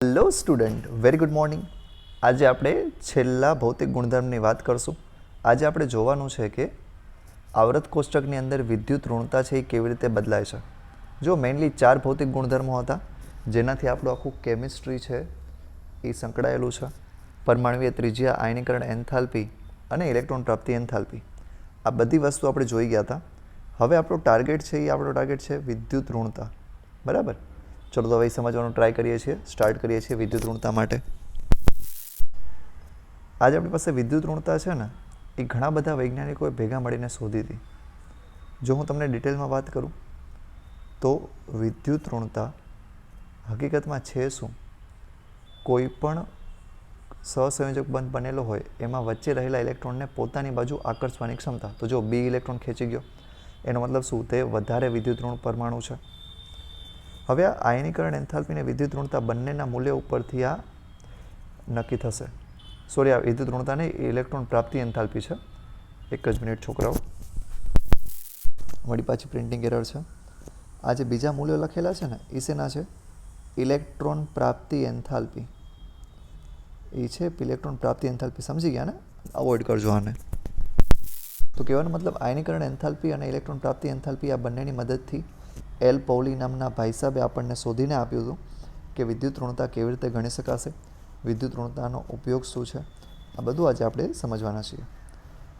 Hello student, very good morning. આજે આપણે છેલ્લા ભૌતિક ગુણધર્મની વાત કરશું. આજે આપણે જોવાનું છે કે આવર્ત કોષ્ટકની અંદર વિદ્યુત ઋણતા છે એ કેવી રીતે બદલાય છે. જો મેઇનલી 4 ભૌતિક ગુણધર્મો હતા જેનાથી આપણું આખું કેમિસ્ટ્રી છે એ સંકળાયેલું છે. પરમાણુય ત્રિજ્યા, આયનીકરણ એન્થાલ્પી અને ઇલેક્ટ્રોન પ્રાપ્તિ એન્થાલ્પી. આ બધી વસ્તુ આપણે જોઈ ગયા હતા. હવે આપણો ટાર્ગેટ છે વિદ્યુત ઋણતા. બરાબર. ચલો તો હવે સમજવાનું ટ્રાય કરીએ છીએ. સ્ટાર્ટ કરીએ છીએ વિદ્યુત ઋણતા માટે. આજે આપણી પાસે વિદ્યુત ઋણતા છે ને એ ઘણા બધા વૈજ્ઞાનિકોએ ભેગા મળીને શોધી હતી. જો હું તમને ડિટેલમાં વાત કરું તો વિદ્યુત ઋણતા હકીકતમાં છે શું? કોઈ પણ સહસંયોજક બંધ બનેલો હોય એમાં વચ્ચે રહેલા ઇલેક્ટ્રોનને પોતાની બાજુ આકર્ષવાની ક્ષમતા. તો જો બી ઇલેક્ટ્રોન ખેંચી ગયો એનો મતલબ શું? તે વધારે વિદ્યુત ઋણ પરમાણુ છે. હવે આ આયનીકરણ એન્થાલ્પી અને વિદ્યુત ઋણતા બંનેના મૂલ્ય ઉપરથી આ નક્કી થશે. સોરી, આ વિદ્યુત ઋણતા નહીં, ઇલેક્ટ્રોન પ્રાપ્તિ એન્થાલ્પી છે. એક જ મિનિટ છોકરાઓ, વળી પાછી પ્રિન્ટિંગ એરર છે. આ જે બીજા મૂલ્યો લખેલા છે ને એ શેના છે? ઇલેક્ટ્રોન પ્રાપ્તિ એન્થાલ્પી. એ છે ઇલેક્ટ્રોન પ્રાપ્તિ એન્થાલ્પી. સમજી ગયા ને? અવોઇડ કરજો આને. તો કહેવાનો મતલબ આયનીકરણ એન્થાલ્પી અને ઇલેક્ટ્રોન પ્રાપ્તિ એન્થાલ્પી આ બંનેની મદદથી એલ પૌલી નામના ભાઈ સાહેબે આપણને શોધીને આપ્યું હતું કે વિદ્યુત ઋણતા કેવી રીતે ગણી શકાશે, વિદ્યુત ઋણતાનો ઉપયોગ શું છે. આ બધું આજે આપણે સમજવાના છીએ.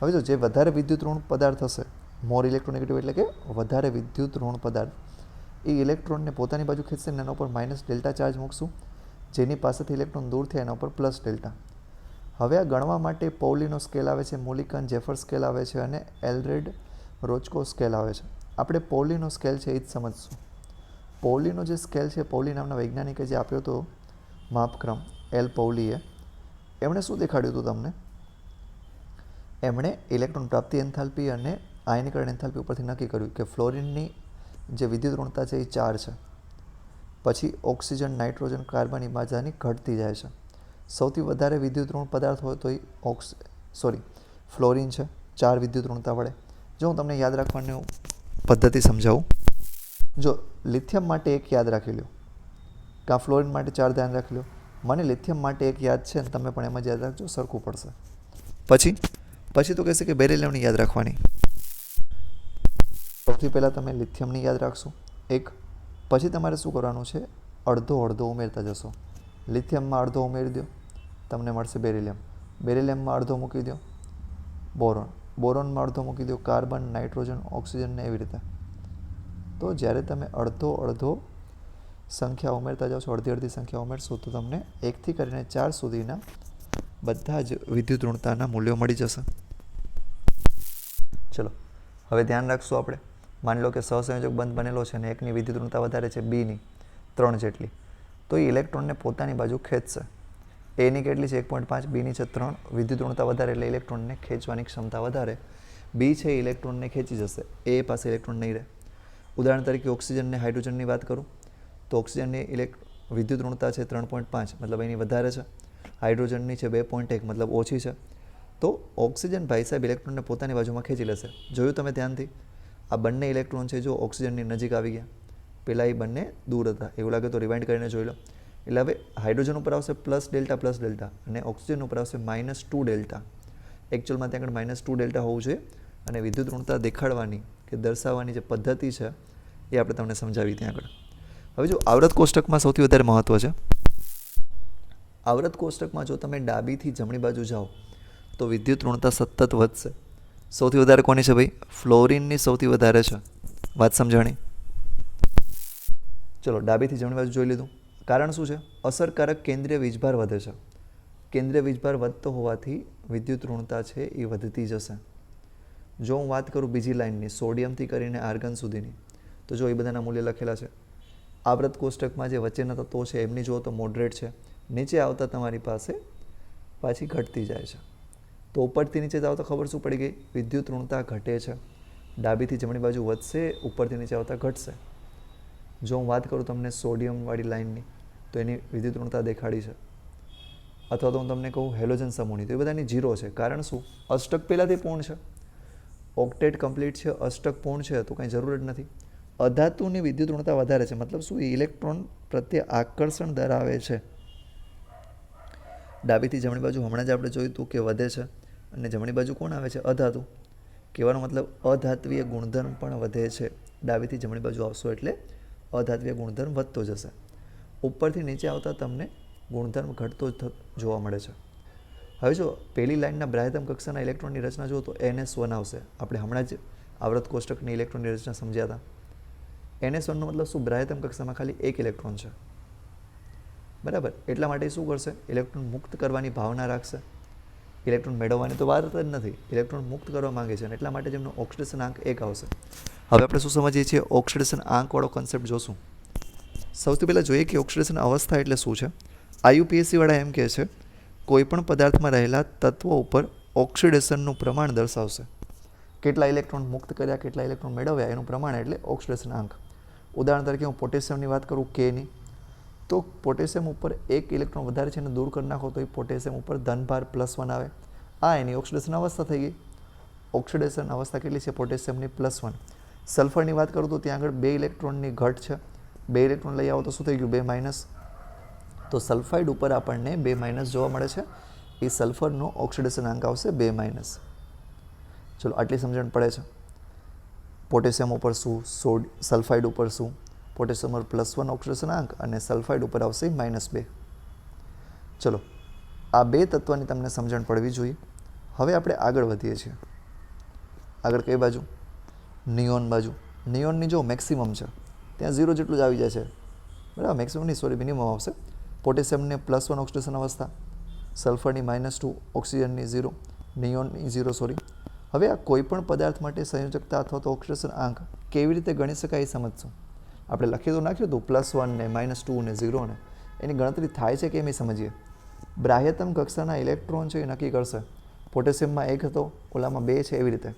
હવે જો જે વધારે વિદ્યુત ઋણ પદાર્થ હશે, મોર ઇલેક્ટ્રોનેગેટિવ એટલે કે વધારે વિદ્યુત ઋણ પદાર્થ, એ ઇલેક્ટ્રોનને પોતાની બાજુ ખેંચશે ને એના ઉપર માઇનસ ડેલ્ટા ચાર્જ મૂકશું. જેની પાસેથી ઇલેક્ટ્રોન દૂર થાય એના ઉપર પ્લસ ડેલ્ટા. હવે આ ગણવા માટે પૌલીનો સ્કેલ આવે છે, મૂલિકન જેફર સ્કેલ આવે છે અને એલરેડ રોચકો સ્કેલ આવે છે. આપણે પૌલીનો સ્કેલ છે એ જ સમજશું. પૌલીનો જે સ્કેલ છે, પૌલી નામના વૈજ્ઞાનિકે જે આપ્યો હતો માપક્રમ, એલ પૌલીએ, એમણે શું દેખાડ્યું હતું તમને? એમણે ઇલેક્ટ્રોન પ્રાપ્તિ એન્થાલ્પી અને આયનીકરણ એન્થાલ્પી ઉપરથી નક્કી કર્યું કે ફ્લોરિનની જે વિદ્યુત ઋણતા છે એ 4 છે. પછી ઓક્સિજન, નાઇટ્રોજન, કાર્બન એ બાજાની ઘટતી જાય છે. સૌથી વધારે વિદ્યુત ઋણ પદાર્થ હોય તો એ ફ્લોરિન છે, 4 વિદ્યુત ઋણતા વડે. જો હું તમને યાદ રાખવાની પદ્ધતિ સમજાવું. જો લિથિયમ માટે એક યાદ રાખી લો, કાં ફ્લોરિન માટે 4 ધ્યાન રાખી લો. મને લિથિયમ માટે એક યાદ છે ને તમે પણ એમ જ યાદ રાખજો, સરખું પડશે. પછી તો કહેશે કે બેરિલિયમની યાદ રાખવાની. સૌથી પહેલાં તમે લિથિયમની યાદ રાખશો એક. પછી તમારે શું કરવાનું છે? અડધો ઉમેરતા જશો. લિથિયમમાં અડધો ઉમેરી દો, તમને મળશે બેરિલિયમ. બેરિલિયમમાં અડધો મૂકી દો, બોરોન. બોરોનમાં અડધો મૂકી દો, કાર્બન, નાઇટ્રોજન, ઓક્સિજન ને એવી રીતે. તો જ્યારે તમે અડધો સંખ્યા ઉમેરતા જાઓ છો, અડધી સંખ્યા ઉમેરશો તો તમને 1થી કરીને 4 સુધીના બધા જ વિદ્યુત ઋણતાના મૂલ્યો મળી જશે. ચલો હવે ધ્યાન રાખશું આપણે. માની લો કે સહસંયોજક બંધ બનેલો છે અને એકની વિદ્યુત ઋણતા વધારે છે, બીની 3 જેટલી. તો એ ઇલેક્ટ્રોનને પોતાની બાજુ ખેંચશે. એની કેટલી છે? 1.5. બીની છે 3. વિદ્યુત ઋણતા વધારે એટલે ઇલેક્ટ્રોનને ખેંચવાની ક્ષમતા વધારે. બી છે ઇલેક્ટ્રોનને ખેંચી જશે, એ પાસે ઇલેક્ટ્રોન નહીં રહે. ઉદાહરણ તરીકે ઓક્સિજન ને હાઇડ્રોજનની વાત કરું તો ઓક્સિજનની વિદ્યુત ઋણતા છે 3.5, મતલબ એની વધારે છે. હાઇડ્રોજનની છે 2.1, મતલબ ઓછી છે. તો ઓક્સિજન ભાઈ સાહેબ ઇલેક્ટ્રોનને પોતાની બાજુમાં ખેંચી લેશે. જોયું તમે ધ્યાનથી? આ બંને ઇલેક્ટ્રોન છે જો ઓક્સિજનની નજીક આવી ગયા. પહેલાં એ બંને દૂર હતા, એવું લાગે તો રિવાઇન્ડ કરીને જોઈ લો. એટલે હવે હાઇડ્રોજન ઉપર આવશે પ્લસ ડેલ્ટા અને ઓક્સિજન ઉપર આવશે -2 ડેલ્ટા. એકચ્યુઅલમાં ત્યાં આગળ -2 ડેલ્ટા હોવું જોઈએ. અને વિદ્યુત ઋણતા દેખાડવાની કે દર્શાવવાની જે પદ્ધતિ છે એ આપણે તમને સમજાવી ત્યાં આગળ. હવે જો આવર્ત કોષ્ટકમાં સૌથી વધારે મહત્ત્વ છે. આવર્ત કોષ્ટકમાં જો તમે ડાબીથી જમણી બાજુ જાઓ તો વિદ્યુત ઋણતા સતત વધશે. સૌથી વધારે કોની છે ભાઈ? ફ્લોરિનની સૌથી વધારે છે. વાત સમજાણી? ચલો ડાબીથી જમણી બાજુ જોઈ લીધું. કારણ શું છે? અસરકારક કેન્દ્રીય વીજભાર વધે છે. કેન્દ્રીય વીજભાર વધતો હોવાથી વિદ્યુત ઋણતા છે એ વધતી જશે. જો હું વાત કરું બીજી લાઇનની, સોડિયમથી કરીને આર્ગન સુધીની, તો જો એ બધાના મૂલ્ય લખેલા છે. આવર્ત કોષ્ટકમાં જે વચ્ચેના તત્વો છે એમની જુઓ તો મોડરેટ છે. નીચે આવતા તમારી પાસે પાછી ઘટતી જાય છે. તો ઉપરથી નીચે જાઓ તો ખબર શું પડી ગઈ? વિદ્યુત ઋણતા ઘટે છે. ડાબીથી જમણી બાજુ વધશે, ઉપરથી નીચે આવતા ઘટશે. જો હું વાત કરું તમને સોડિયમવાળી લાઇનની તો એની વિદ્યુત ઋણતા દેખાડી છે. અથવા તો હું તમને કહું હેલોજન સમૂહની, તો એ બધાની 0 છે. કારણ શું? અષ્ટક પહેલાંથી પૂર્ણ છે. ઓક્ટેટ કમ્પ્લીટ છે, અષ્ટક પૂર્ણ છે, તો કંઈ જરૂર જ નથી. અધાતુની વિદ્યુત ઋણતા વધારે છે, મતલબ શું? ઇલેક્ટ્રોન પ્રત્યે આકર્ષણ ધરાવે છે. ડાબીથી જમણી બાજુ હમણાં જ આપણે જોયું હતું કે વધે છે, અને જમણી બાજુ કોણ આવે છે? અધાતુ. કહેવાનો મતલબ અધાત્વીય ગુણધર્મ પણ વધે છે. ડાબીથી જમણી બાજુ આવશો એટલે અધાત્વીય ગુણધર્મ વધતો જશે. ઉપરથી નીચે આવતા તમને ગુણધર્મ ઘટતો જોવા મળે છે. હવે જો પહેલી લાઇનના બ્રાયતમ કક્ષાના ઇલેક્ટ્રોનની રચના જુઓ તો NS1 આવશે. આપણે હમણાં જ આવૃત કોષ્ટકની ઇલેક્ટ્રોનની રચના સમજ્યા હતા. NS1નો મતલબ શું? બ્રાયતમ કક્ષામાં ખાલી એક ઇલેક્ટ્રોન છે, બરાબર. એટલા માટે શું કરશે? ઇલેક્ટ્રોન મુક્ત કરવાની ભાવના રાખશે. ઇલેક્ટ્રોન મેળવવાની તો વાત જ નથી, ઇલેક્ટ્રોન મુક્ત કરવા માંગે છે, અને એટલા માટે જેમનો ઓક્સિડેશન આંક 1 આવશે. હવે આપણે શું સમજીએ છીએ? ઓક્સિડેશન આંકવાળો કન્સેપ્ટ જોશું. સૌથી પહેલાં જોઈએ કે ઓક્સિડેશન અવસ્થા એટલે શું છે. IUPAC વાળા એમ કહે છે કોઈપણ પદાર્થમાં રહેલા તત્વો ઉપર ઓક્સિડેશનનું પ્રમાણ દર્શાવશે. કેટલા ઇલેક્ટ્રોન મુક્ત કર્યા, કેટલા ઇલેક્ટ્રોન મેળવ્યા એનું પ્રમાણ એટલે ઓક્સિડેશન આંક. ઉદાહરણ તરીકે હું પોટેશિયમની વાત કરું, Kની, તો પોટેશિયમ ઉપર એક ઇલેક્ટ્રોન વધારે છે એને દૂર કરી નાખો તો એ પોટેશિયમ ઉપર ધનભાર +1 આવે. આ એની ઓક્સિડેશન અવસ્થા થઈ ગઈ. ઓક્સિડેશન અવસ્થા કેટલી છે? પોટેશિયમની +1. સલ્ફરની વાત કરું તો ત્યાં આગળ 2 ઇલેક્ટ્રોનની ઘટ છે. 2 ઇલેક્ટ્રોન લઈ આવો તો શું થઈ ગયું? 2-. તો સલ્ફાઇડ ઉપર આપણને 2- જોવા મળે છે. એ સલ્ફરનો ઓક્સિડેશન આંક આવશે 2-. ચલો આટલી સમજણ પડે છે. પોટેશિયમ ઉપર શું, સલ્ફાઇડ ઉપર શું? પોટેશિયમ ઉપર +1 ઓક્સિડેશન આંક અને સલ્ફાઇડ ઉપર આવશે -2. ચલો આ બે તત્વની તમને સમજણ પડવી જોઈએ. હવે આપણે આગળ વધીએ છીએ. આગળ કઈ બાજુ? નિયોન બાજુ. નિયોનની જો મેક્સિમમ છે ત્યાં 0 જેટલું જ આવી જાય છે, બરાબર. મેક્સિમમ નહીં, સોરી, મિનિમમ આવશે. પોટેશિયમને +1 ઓક્સિડેશન અવસ્થા, સલ્ફરની -2, ઓક્સિજનની 0, નિયોનની 0, સોરી. હવે આ કોઈપણ પદાર્થ માટે સંયોજકતા અથવા તો ઓક્સિડેશન આંક કેવી રીતે ગણી શકાય એ સમજશું. આપણે લખી તો નાખ્યું હતું +1 ને -2 ને 0 ને, એની ગણતરી થાય છે કેમ એ સમજીએ. બ્રાહ્યતમ કક્ષાના ઇલેક્ટ્રોન છે એ નક્કી કરશે. પોટેશિયમમાં 1 હતો, ઓલામાં 2 છે, એવી રીતે.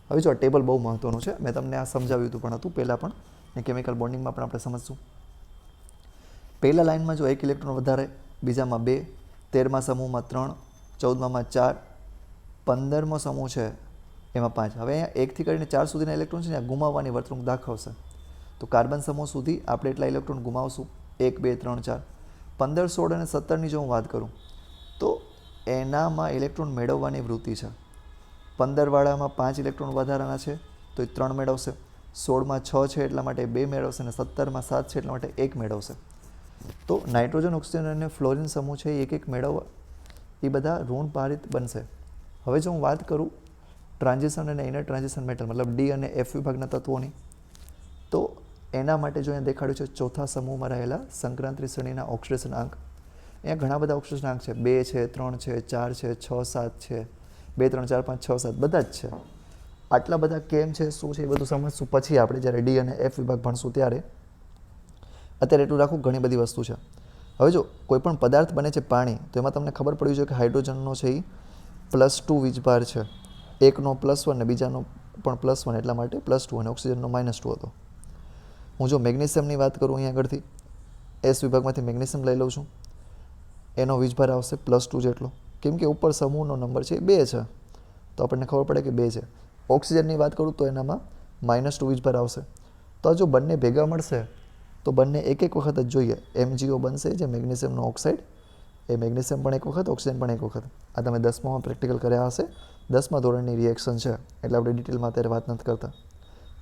હવે જો આ ટેબલ બહુ મહત્વનું છે, મેં તમને આ સમજાવ્યું હતું પહેલાં પણ, ને કેમિકલ બોન્ડિંગમાં પણ આપણે સમજશું. પહેલા લાઇનમાં જો 1 ઇલેક્ટ્રોન વધારે, બીજામાં 2, 13મા સમૂહમાં 3, 14માં 4, 15મો સમૂહ છે એમાં 5. હવે અહીંયા 1 થી કરીને 4 સુધીના ઇલેક્ટ્રોન છે ને ગુમાવવાની વર્તણૂક દાખવશે. તો કાર્બન સમૂહ સુધી આપણે એટલા ઇલેક્ટ્રોન ગુમાવશું, 1, 2, 3, 4. 15, 16 અને 17ની જો હું વાત કરું તો એનામાં ઇલેક્ટ્રોન મેળવવાની વૃત્તિ છે. 15 વાળામાં 5 ઇલેક્ટ્રોન વધારાના છે તો એ 3 મેળવશે. 16માં 6 છે એટલા માટે 2 મેળવશે, અને 17માં 7 છે એટલા માટે 1 મેળવશે. તો નાઇટ્રોજન, ઓક્સિજન અને ફ્લોરિન સમૂહ છે એ 1 મેળવવા, એ બધા ઋણ ભારિત બનશે. હવે જો હું વાત કરું ટ્રાન્ઝિશન અને ઇનર ટ્રાન્ઝિશન મેટલ, મતલબ D અને F વિભાગના તત્વોની, તો એના માટે જો અહીંયા દેખાડ્યું છે ચોથા સમૂહમાં રહેલા સંક્રાંતિ શ્રેણીના ઓક્સિડેશન આંક. અહીંયા ઘણા બધા ઓક્સિડેશન આંક છે, 2 છે, 3 છે, 4 છે, 6, 7 છે, 2, 3, 4, 5, 6, 7 બધા જ છે. આટલા બધા કેમ છે, શું છે, એ બધું સમજશું પછી આપણે જ્યારે D અને F વિભાગ ભણશું ત્યારે. અત્યારે એટલું રાખું, ઘણી બધી વસ્તુ છે. હવે જો કોઈ પણ પદાર્થ બને છે પાણી, તો એમાં તમને ખબર પડવી જોઈએ કે હાઇડ્રોજનનો છે એ +2 વીજભાર છે. એકનો +1 ને બીજાનો પણ +1, એટલા માટે +2, અને ઓક્સિજનનો -2 હતો. હું જો મેગ્નેશિયમની વાત કરું અહીંયા આગળથી, S વિભાગમાંથી મેગ્નેશિયમ લઈ લઉં છું, એનો વીજભાર આવશે +2 જેટલો, કેમ કે ઉપર સમૂહનો નંબર છે 2 છે, તો આપણને ખબર પડે કે 2 છે. ઓક્સિજનની વાત કરું તો એનામાં -2 વીજભાર આવશે. તો જો બંને ભેગા મળશે તો બંને એક વખત જ જોઈએ. MgO બનશે જે મેગ્નેશિયમનો ઓક્સાઇડ, એ મેગ્નેશિયમ પણ એક વખત, ઓક્સિજન પણ એક વખત. આ તમે 10મામાં પ્રેક્ટિકલ કર્યા હશે, 10મા ધોરણની રિએક્શન છે, એટલે આપણે ડિટેલમાં અત્યારે વાત નથી કરતા.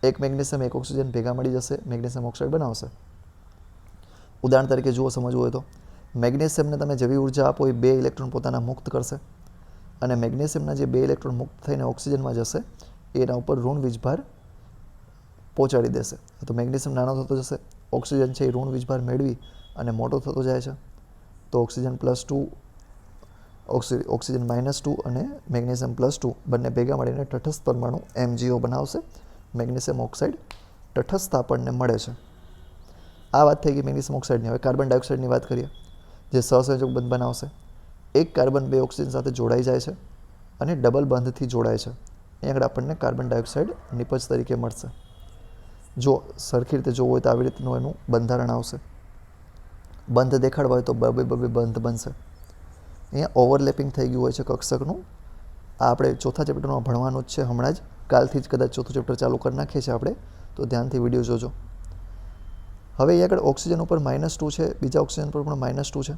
એક મેગ્નેશિયમ, એક ઓક્સિજન ભેગા મળી જશે, મેગ્નેશિયમ ઓક્સાઇડ બનાવશે. ઉદાહરણ તરીકે જુઓ, સમજવું હોય તો મેગ્નેશિયમને તમે જેવી ઉર્જા આપો એ 2 ઇલેક્ટ્રોન પોતાના મુક્ત કરશે, અને મેગ્નેશિયમના જે 2 ઇલેક્ટ્રોન મુક્ત થઈને ઓક્સિજનમાં જશે એના ઉપર ઋણ વીજભાર પહોંચાડી દેશે. તો મેગ્નેશિયમ નાનો થતો જશે, ઓક્સિજન છે એ ઋણ વીજભાર મેળવી અને મોટો થતો જાય છે. તો ઓક્સિજન +2, ઓક્સિજન -2 અને મેગ્નેશિયમ +2 બંને ભેગા મળીને તટસ્થ પરમાણુ MgO બનાવશે. મેગ્નેશિયમ ઓક્સાઇડ તટસ્થ આપણને મળે છે. આ વાત થઈ ગઈ મેગ્નેશિયમ ઓક્સાઇડની. હવે કાર્બન ડાયોક્સાઇડની વાત કરીએ, જે સહસંયોજક બંધ બનાવશે. એક કાર્બન 2 ઓક્સિજન સાથે જોડાઈ જાય છે અને ડબલ બંધથી જોડાય છે. અહીં આગળ આપણને કાર્બન ડાયોક્સાઇડ નિપજ તરીકે મળશે. જો સરખી રીતે જોવું હોય તો આવી રીતનું એનું બંધારણ આવશે. બંધ દેખાડવા હોય તો બબે બંધ બનશે. અહીંયા ઓવરલેપિંગ થઈ ગયું હોય છે કક્ષકનું. આ આપણે ચોથા ચેપ્ટરમાં ભણવાનું જ છે હમણાં જ, કાલથી જ કદાચ ચોથું ચેપ્ટર ચાલુ કરી નાખીએ છીએ આપણે, તો ધ્યાનથી વિડીયો જોજો. હવે અહીં આગળ ઓક્સિજન ઉપર -2 છે, બીજા ઓક્સિજન પર પણ -2 છે.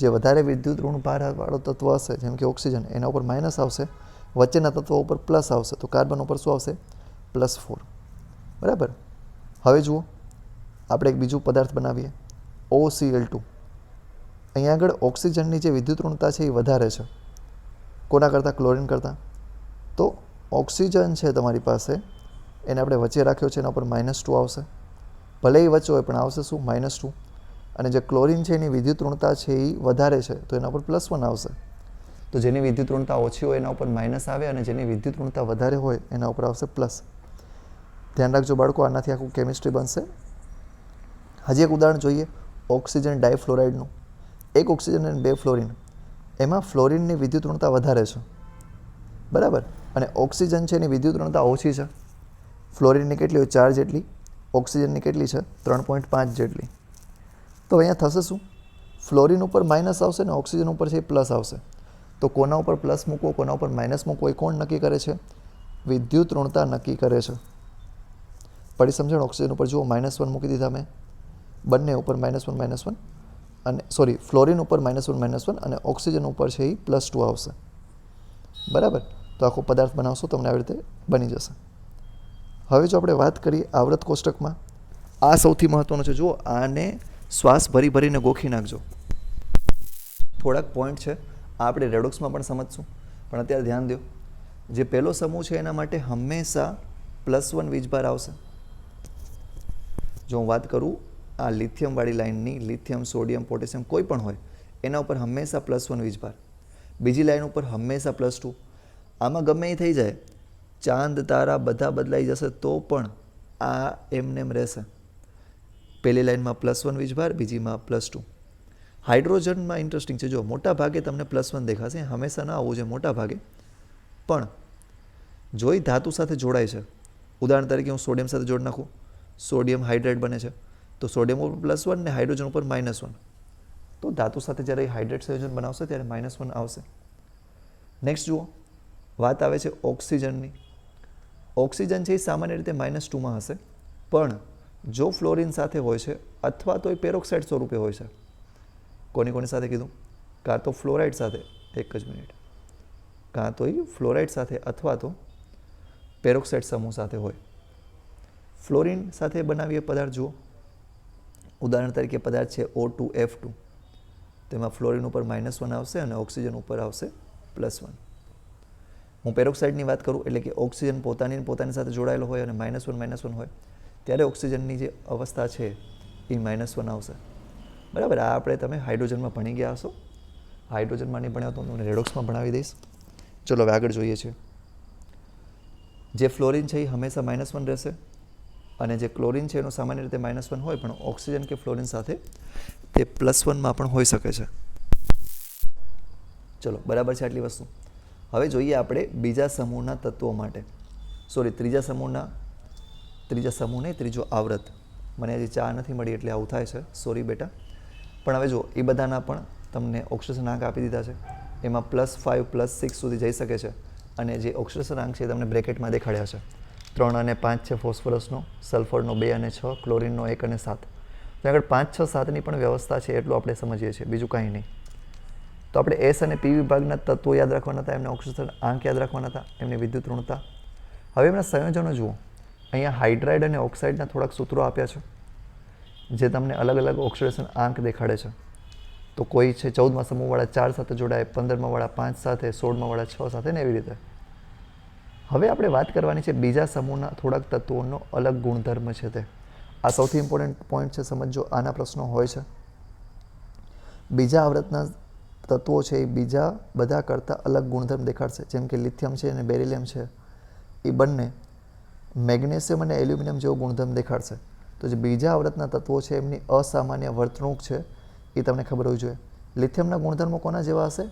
જે વધારે વિદ્યુત ઋણ ભારવાળો તત્વ હશે જેમ કે ઓક્સિજન એના ઉપર માઇનસ આવશે, વચ્ચેના તત્વો ઉપર પ્લસ આવશે, તો કાર્બન ઉપર શું આવશે? +4. બરાબર. હવે જુઓ આપણે એક બીજું પદાર્થ બનાવીએ OCl2. અહીંયા આગળ ઓક્સિજનની જે વિદ્યુત ઋણતા છે એ વધારે છે કોના કરતાં? ક્લોરિન કરતાં. તો ઓક્સિજન છે તમારી પાસે એને આપણે વચ્ચે રાખ્યો છે, એના ઉપર -2 આવશે. ભલે એ વચ્ચે હોય પણ આવશે શું? -2. અને જે ક્લોરિન છે એની વિદ્યુત ઋણતા છે એ વધારે છે તો એના ઉપર +1 આવશે. તો જેની વિદ્યુત ઋણતા ઓછી હોય એના ઉપર માઇનસ આવે અને જેની વિદ્યુત ઋણતા વધારે હોય એના ઉપર આવશે પ્લસ. ધ્યાન રાખજો બાળકો, આનાથી આખું કેમિસ્ટ્રી બનશે. હજી એક ઉદાહરણ જોઈએ ઓક્સિજન ડાયફ્લોરાઇડનું. એક ઓક્સિજન અને 2 ફ્લોરિન. એમાં ફ્લોરિનની વિદ્યુત ઋણતા વધારે છે, બરાબર, અને ઓક્સિજન છે એની વિદ્યુત ઋણતા ઓછી છે. ફ્લોરિનની કેટલી હોય? 4 જેટલી. ઓક્સિજનની કેટલી છે? 3.5 જેટલી. તો અહીંયા થશે શું? ફ્લોરિન ઉપર માઇનસ આવશે ને ઓક્સિજન ઉપર છે એ પ્લસ આવશે. તો કોના ઉપર પ્લસ મૂકવો, કોના ઉપર માઇનસ મૂકવો એ કોણ નક્કી કરે છે? વિદ્યુત ઋણતા નક્કી કરે છે. પડી સમજણ? ઓક્સિજન ઉપર જુઓ -1 મૂકી દીધા મેં, બંને ઉપર -1 અને સોરી ફ્લોરિન ઉપર -1 અને ઓક્સિજન ઉપર છે એ +2 આવશે. બરાબર. તો આખો પદાર્થ બનાવશો તમને આવી રીતે બની જશે. હવે જો આપણે વાત કરીએ આવૃત કોષ્ટકમાં, આ સૌથી મહત્વનું છે. જુઓ આને શ્વાસ ભરી ભરીને ગોખી નાખજો. થોડાક પોઈન્ટ છે આ આપણે રેડોક્સમાં પણ સમજશું, પણ અત્યારે ધ્યાન દો. જે પહેલો સમૂહ છે એના માટે હંમેશા +1 વીજભાર આવશે. જો હું વાત કરું આ લિથિયમવાળી લાઇનની, લિથિયમ, સોડિયમ, પોટેશિયમ કોઈ પણ હોય એના ઉપર હંમેશા +1 વીજભાર. બીજી લાઇન ઉપર હંમેશા +2. આમાં ગમે એ થઈ જાય, ચાંદ તારા બધા બદલાઈ જશે તો પણ આ એમનેમ રહેશે. પહેલી લાઇનમાં +1 વીજભાર, બીજીમાં +2. હાઇડ્રોજનમાં ઇન્ટરેસ્ટિંગ છે. જો મોટા ભાગે તમને +1 દેખાશે, હંમેશા ના આવવું છે મોટા ભાગે, પણ જો એ ધાતુ સાથે જોડાય છે, ઉદાહરણ તરીકે હું સોડિયમ સાથે જોડી નાખું, સોડિયમ હાઇડ્રેટ બને છે, તો સોડિયમ ઉપર +1 ને હાઇડ્રોજન ઉપર -1. તો ધાતુ સાથે જ્યારે હાઇડ્રેટ સંયોજન બનાવશે ત્યારે -1 આવશે. નેક્સ્ટ જુઓ, વાત આવે છે ઓક્સિજનની. ઓક્સિજન છે એ સામાન્ય રીતે -2માં હશે, પણ જો ફ્લોરિન સાથે હોય છે અથવા તો એ પેરોક્સાઇડ સ્વરૂપે હોય છે. કોની સાથે કીધું? કાં તો ફ્લોરાઇડ સાથે, એક જ મિનિટ, કાં તો એ ફ્લોરાઇડ સાથે અથવા તો પેરોક્સાઇડ સમૂહ સાથે હોય. ફ્લોરિન સાથે બનાવીએ પદાર્થ જુઓ, ઉદાહરણ તરીકે પદાર્થ છે O2F2. તેમાં ફ્લોરિન ઉપર -1 આવશે અને ઓક્સિજન ઉપર આવશે +1. હું પેરોક્સાઇડની વાત કરું એટલે કે ઓક્સિજન પોતાની સાથે જોડાયેલો હોય અને -1 હોય ત્યારે ઓક્સિજનની જે અવસ્થા છે એ -1 આવશે. બરાબર. આ આપણે તમે હાઇડ્રોજનમાં ભણી ગયા હશો. હાઇડ્રોજનમાં નહીં ભણ્યા તો હું તમને રેડોક્સમાં ભણાવી દઈશ. ચલો હવે આગળ જોઈએ છીએ. જે ફ્લોરિન છે એ હંમેશા -1 રહેશે અને જે ક્લોરિન છે એનું સામાન્ય રીતે -1 હોય, પણ ઓક્સિજન કે ફ્લોરિન સાથે તે +1માં પણ હોઈ શકે છે. ચલો બરાબર છે આટલી વસ્તુ. હવે જોઈએ આપણે બીજા સમૂહના તત્વો માટે, સોરી ત્રીજો આવૃત. મને હજી ચા નથી મળી એટલે આવું થાય છે, સોરી બેટા. પણ હવે જો એ બધાના પણ તમને ઓક્સિડેશન આંક આપી દીધા છે. એમાં +5 +6 સુધી જઈ શકે છે અને જે ઓક્સિડેશન આંક છે એ તમને બ્રેકેટમાં દેખાડ્યા છે. 3 અને 5 છે ફોસ્ફરસનો, સલ્ફરનો 2 અને 6, ક્લોરિનનો 1 અને 7. તો આગળ 5, 6, 7ની પણ વ્યવસ્થા છે એટલું આપણે સમજીએ છીએ, બીજું કાંઈ નહીં. તો આપણે S અને P વિભાગના તત્વો યાદ રાખવાના હતા, એમના ઓક્સિડેશન આંક યાદ રાખવાના હતા, એમની વિદ્યુત ઋણતા. હવે એમના સંયોજનો જુઓ. અહીંયા હાઇડ્રાઇડ અને ઓક્સાઇડના થોડાક સૂત્રો આપ્યા છે જે તમને અલગ અલગ ઓક્સિડેશન આંક દેખાડે છે. તો કોઈ છે 14મા સમૂહવાળા 4 સાથે જોડાય, 15મા વાળા 5 સાથે, 16મા વાળા 6 સાથે ને એવી રીતે. હવે આપણે વાત કરવાની છે બીજા સમૂહના થોડાક તત્વોનો અલગ ગુણધર્મ છે તે. આ સૌથી ઇમ્પોર્ટન્ટ પોઈન્ટ છે, સમજો. આના પ્રશ્નો હોય છે. બીજા આવૃતના તત્વો છે એ બીજા બધા કરતાં અલગ ગુણધર્મ દેખાડશે. જેમ કે લિથિયમ છે અને બેરિલિયમ છે એ બંને મેગ્નેશિયમ અને એલ્યુમિનિયમ જેવો ગુણધર્મ દેખાડશે. તો જે બીજા આવૃતના તત્વો છે એમની અસામાન્ય વર્તણૂક છે એ તમને ખબર હોવી જોઈએ. લિથિયમના ગુણધર્મો કોના જેવા હશે?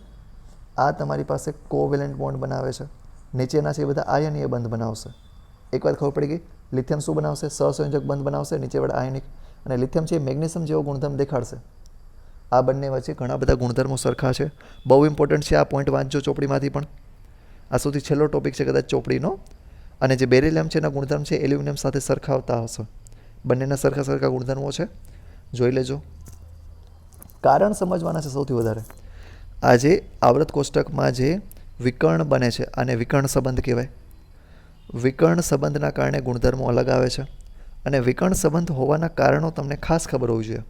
આ તમારી પાસે કોવેલેન્ટ બોન્ડ બનાવે છે, નીચેના છે એ બધા આયનીય બંધ બનાવશે. એક વાત ખબર પડી ગઈ? લિથિયમ શું બનાવશે? સહસંયોજક બંધ બનાવશે, નીચેવાળા આયનિક. અને લિથિયમ છે એ મેગ્નેશિયમ જેવો ગુણધર્મ દેખાડશે. આ બંને વચ્ચે ઘણા બધા ગુણધર્મો સરખા છે. બહુ ઇમ્પોર્ટન્ટ છે, આ પોઈન્ટ વાંચજો ચોપડીમાંથી પણ. આ સૌથી છેલ્લો ટોપિક છે કદાચ ચોપડીનો. અને જે બેરિલિયમ છે એના ગુણધર્મ છે એલ્યુમિનિયમ સાથે સરખાવતા હશે. બંનેના સરખા ગુણધર્મો છે, જોઈ લેજો. કારણ સમજવાના છે સૌથી વધારે. આજે આવૃત કોષ્ટકમાં જે વિકર્ણ બને છે આને વિકર્ણ સંબંધ કહેવાય. વિકર્ણ સંબંધના કારણે ગુણધર્મો અલગ આવે છે અને વિકર્ણ સંબંધ હોવાના કારણો તમને ખાસ ખબર હોવી જોઈએ.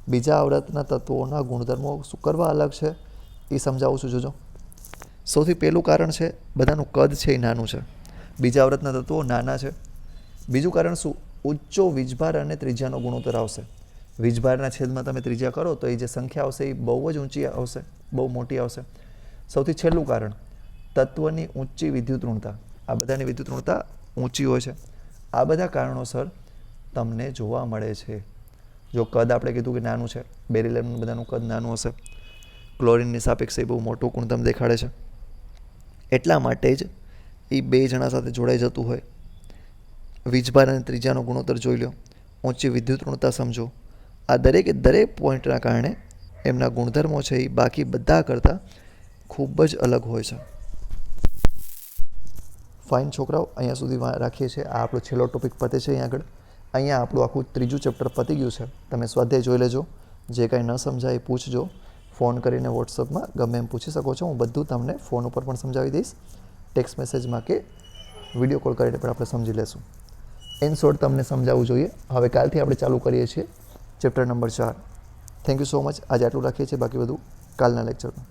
બીજા આવૃતના તત્વોના ગુણધર્મો શું કરવા અલગ છે એ સમજાવું છું. જોજો, સૌથી પહેલું કારણ છે બધાનું કદ છે એ નાનું છે. બીજા આવૃતના તત્વો નાના છે. બીજું કારણ શું? ઊંચો વીજભાર અને ત્રિજ્યાનો ગુણોત્તર આવશે. વીજભારના છેદમાં તમે ત્રિજ્યા કરો તો એ જે સંખ્યા આવશે એ બહુ જ ઊંચી આવશે, બહુ મોટી આવશે. સૌથી છેલ્લું કારણ તત્વની ઊંચી વિદ્યુત ઋણતા. આ બધાની વિદ્યુત ઋણતા ઊંચી હોય છે. આ બધા કારણોસર તમને જોવા મળે છે. જો કદ આપણે કીધું કે નાનું છે, બેરિલિયમ બધાનું કદ નાનું હશે, ક્લોરિનની સાપેક્ષે બહુ મોટું ગુણધર્મ દેખાડે છે. એટલા માટે જ એ બે જણા સાથે જોડાઈ જતું હોય. વીજભાર અને ત્રિજ્યાનો ગુણોત્તર જોઈ લો, ઊંચી વિદ્યુત ઋણતા સમજો. આ દરેક પોઈન્ટના કારણે એમના ગુણધર્મો છે એ બાકી બધા કરતાં ખૂબ જ અલગ હોય છે. ફાઇન છોકરાઓ, અહીંયા સુધી રાખીએ છીએ. આ આપણો છેલ્લો ટોપિક પતે છે. અહીંયા આગળ અહીંયા આપણું આખું ત્રીજું ચેપ્ટર પતી ગયું છે. તમે સ્વાધ્યાય જોઈ લેજો. જે કાંઈ ન સમજાય એ પૂછજો. ફોન કરીને વોટ્સઅપમાં ગમે એમ પૂછી શકો છો. હું બધું તમને ફોન ઉપર પણ સમજાવી દઈશ, ટેક્સ્ટ મેસેજમાં કે વિડીયો કોલ કરીને પણ આપણે સમજી લેશું. ઇન શોર્ટ તમને સમજાવવું જોઈએ. હવે કાલથી આપણે ચાલુ કરીએ છીએ chapter number 4. Thank you so much. આજે આટલું રાખીએ છીએ, બાકી બધું કાલના લેક્ચરમાં.